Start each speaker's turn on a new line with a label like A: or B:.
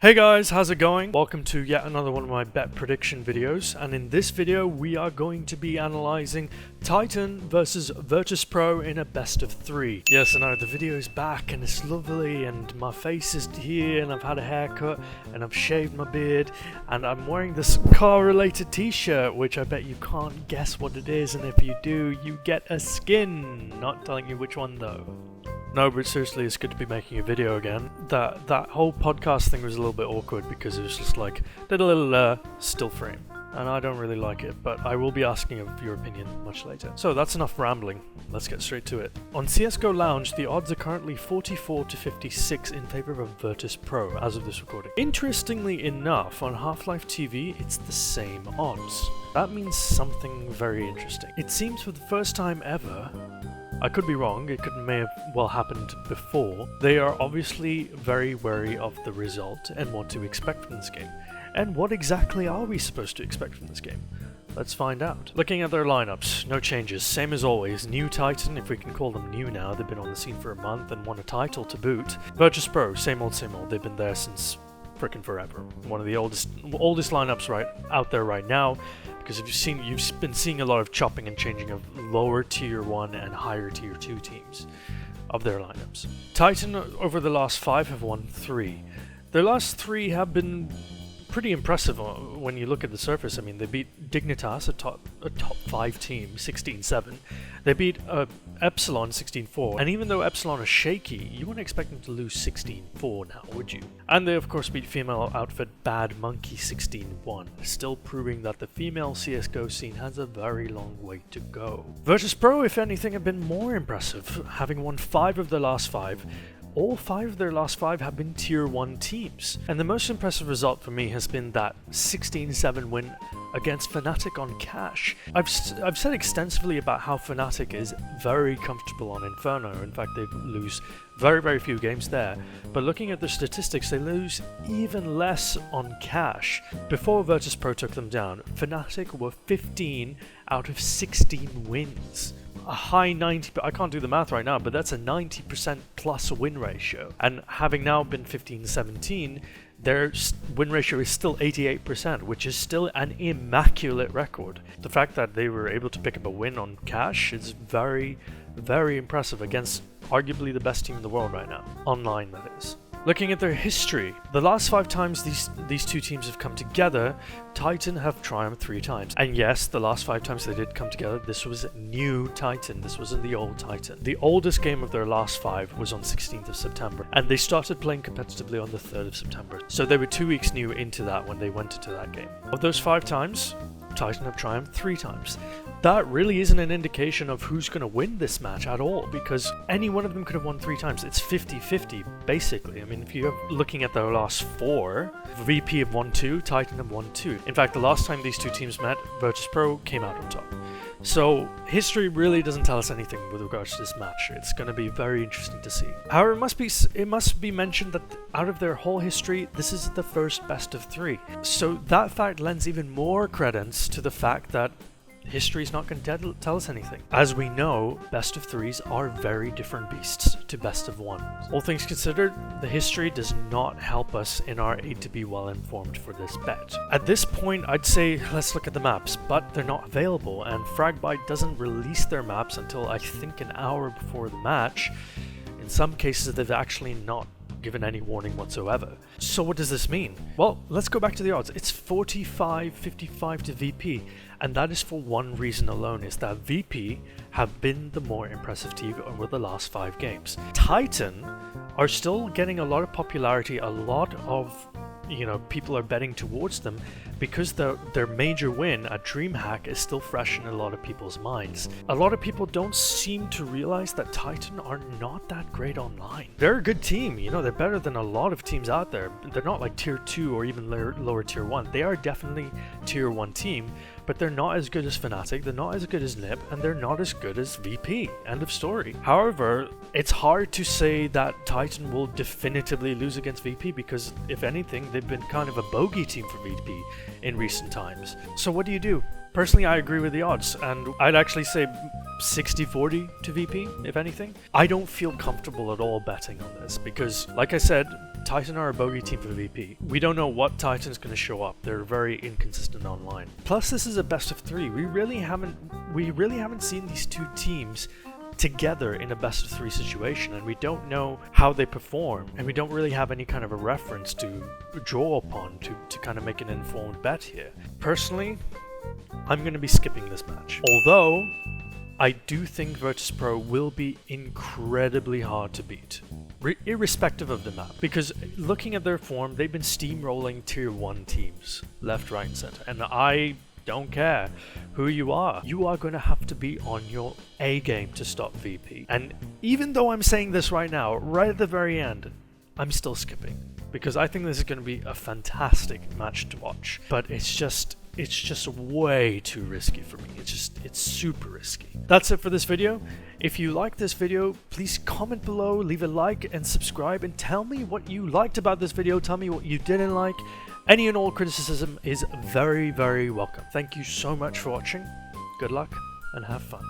A: Hey guys, how's it going? Welcome to yet another one of my bet prediction videos, and in this video we are going to be analysing Titan versus Virtus Pro in a best of 3. Yes, I know, the video is back and it's lovely and my face is here and I've had a haircut and I've shaved my beard and I'm wearing this car related t-shirt which I bet you can't guess what it is, and if you do, you get a skin. Not telling you which one though. No, but seriously, it's good to be making a video again. That whole podcast thing was a little bit awkward because it was just like, did a little still frame. And I don't really like it, but I will be asking of your opinion much later. So that's enough rambling. Let's get straight to it. On CSGO Lounge, the odds are currently 44 to 56 in favor of Virtus Pro as of this recording. Interestingly enough, on Half-Life TV, it's the same odds. That means something very interesting. It seems for the first time ever, I could be wrong, it may have well happened before, they are obviously very wary of the result and what to expect from this game. And what exactly are we supposed to expect from this game? Let's find out. Looking at their lineups, no changes, same as always. New Titan, if we can call them new now, they've been on the scene for a month and won a title to boot. Virtus Pro, same old, they've been there since frickin' forever. One of the oldest lineups right out there right now, because you've been seeing a lot of chopping and changing of lower tier 1 and higher tier 2 teams of their lineups. Titan over the last 5 have won 3. Their last 3 have been pretty impressive when you look at the surface. I mean, they beat Dignitas, a top 5 team, 16-7. They beat Epsilon 16-4, and even though Epsilon is shaky, you wouldn't expect them to lose 16-4 now, would you? And they of course beat female outfit Bad Monkey 16-1, still proving that the female CSGO scene has a very long way to go. Virtus Pro, if anything, have been more impressive, having won 5 of their last 5. All 5 of their last 5 have been tier 1 teams, and the most impressive result for me has been that 16-7 win against Fnatic on Cash. I've said extensively about how Fnatic is very comfortable on Inferno. In fact, they lose very, very few games there. But looking at the statistics, they lose even less on Cash. Before Virtus Pro took them down, Fnatic were 15 out of 16 wins. A high 90, I can't do the math right now, but that's a 90% plus win ratio. And having now been 15-17, their win ratio is still 88%, which is still an immaculate record. The fact that they were able to pick up a win on Cash is very, very impressive against arguably the best team in the world right now. Online, that is. Looking at their history, the last 5 times these two teams have come together, Titan have triumphed 3 times. And yes, the last 5 times they did come together, this was new Titan, this wasn't the old Titan. The oldest game of their last 5 was on 16th of September, and they started playing competitively on the 3rd of September. So they were 2 weeks new into that when they went into that game. Of those 5 times, Titan have triumphed 3 times. That really isn't an indication of who's going to win this match at all, because any one of them could have won 3 times. It's 50-50, basically. I mean, if you're looking at their last 4, VP have won 2, Titan have won 2. In fact, the last time these 2 teams met, Virtus Pro came out on top. So, history really doesn't tell us anything with regards to this match. It's going to be very interesting to see. However, it must be mentioned that out of their whole history, this is the first best of 3. So that fact lends even more credence to the fact that history is not going to tell us anything. As we know, best of 3s are very different beasts to best of 1s. All things considered, the history does not help us in our aid to be well informed for this bet. At this point, I'd say let's look at the maps, but they're not available, and Fragbite doesn't release their maps until I think an hour before the match. In some cases, they've actually not given any warning whatsoever. So what does this mean? Well, let's go back to the odds. It's 45-55 to VP, and that is for one reason alone, is that VP have been the more impressive team over the last 5 games. Titan are still getting a lot of popularity, a lot of people are betting towards them because their major win at DreamHack is still fresh in a lot of people's minds. A lot of people don't seem to realize that Titan are not that great online. They're a good team, they're better than a lot of teams out there. They're not like tier 2 or even lower tier 1. They are definitely tier 1 team, but they're not as good as Fnatic, they're not as good as NiP, and they're not as good as VP. End of story. However, it's hard to say that Titan will definitively lose against VP because, if anything, they've been kind of a bogey team for VP in recent times. So what do you do? Personally, I agree with the odds, and I'd actually say 60-40 to VP, if anything. I don't feel comfortable at all betting on this because, like I said, Titan are a bogey team for VP. We don't know what Titan's going to show up. They're very inconsistent online. Plus, this is a best of 3. We really haven't seen these two teams together in a best of 3 situation, and we don't know how they perform, and we don't really have any kind of a reference to draw upon to kind of make an informed bet here. Personally, I'm going to be skipping this match. Although, I do think Virtus Pro will be incredibly hard to beat, irrespective of the map, because looking at their form, they've been steamrolling tier 1 teams, left, right, and center, and I don't care who you are going to have to be on your A game to stop VP. And even though I'm saying this right now, right at the very end, I'm still skipping, because I think this is going to be a fantastic match to watch, but it's just way too risky for me. It's super risky. That's it for this video. If you like this video, please comment below, leave a like and subscribe, and tell me what you liked about this video. Tell me what you didn't like. Any and all criticism is very, very welcome. Thank you so much for watching. Good luck and have fun.